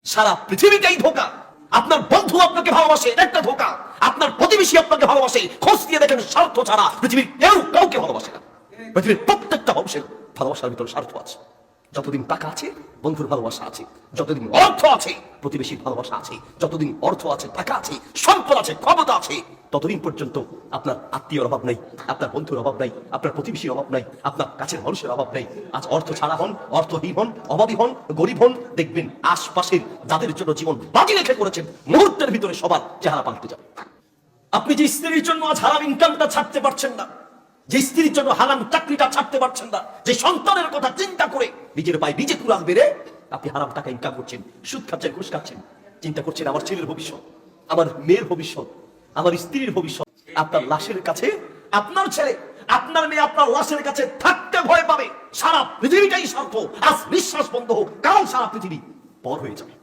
সারা পৃথিবীটাই ধোঁকা। আপনার বন্ধু আপনাকে ভালোবাসে, একটা ধোঁকা। আপনার প্রতিবেশী আপনাকে ভালোবাসে, খোঁজ দিয়ে দেখেন স্বার্থ ছাড়া পৃথিবীর কেউ কাউকে ভালোবাসে না। পৃথিবীর প্রত্যেকটা মানুষের ভালোবাসার ভিতরে স্বার্থ আছে। যতদিন টাকা আছে বন্ধুর ভালোবাসা আছে, যতদিন অর্থ আছে প্রতিবেশীর ভালোবাসা আছে, যতদিন অর্থ আছে, টাকা আছে, সম্পদ আছে, ক্ষমতা আছে, ততদিন পর্যন্ত আপনার আত্মীয়র অভাব নাই, আপনার বন্ধুর অভাব নাই, আপনার প্রতিবেশীর অভাব নাই, আপনার কাছের মানুষের অভাব নাই। আজ অর্থ ছাড়া হন, অর্থহীন হন, অভাবী হন, গরিব হন, দেখবেন আশপাশের যাদের জন্য জীবন বাজি রেখে করেছেন মুহূর্তের ভিতরে সবার চেহারা পাল্টে যাবে। আপনি যে স্ত্রীর জন্য আজ হারাম ইনকামটা ছাড়তে পারছেন না, যে স্ত্রীর জন্য হারাম চাকরিটা ছাড়তে পারছেন না, যে সন্তানের কথা চিন্তা করে নিজের পায়ে নিজে কুড়াল বেড়ে আপনি হারাম টাকা ইনকাম করছেন, সুদ খাচ্ছেন, ঘুষ খাচ্ছেন, চিন্তা করছেন আমার ছেলের ভবিষ্যৎ, আমার মেয়ের ভবিষ্যৎ, আমার স্ত্রীর ভবিষ্যৎ। আপনার লাশের কাছে আপনার ছেলে, আপনার মেয়ে আপনার লাশের কাছে থাকতে ভয় পাবে। সারা পৃথিবীটাই স্বার্থ। আজ নিঃশ্বাস বন্ধ হোক, কাল সারা পৃথিবী পর হয়ে যাবে।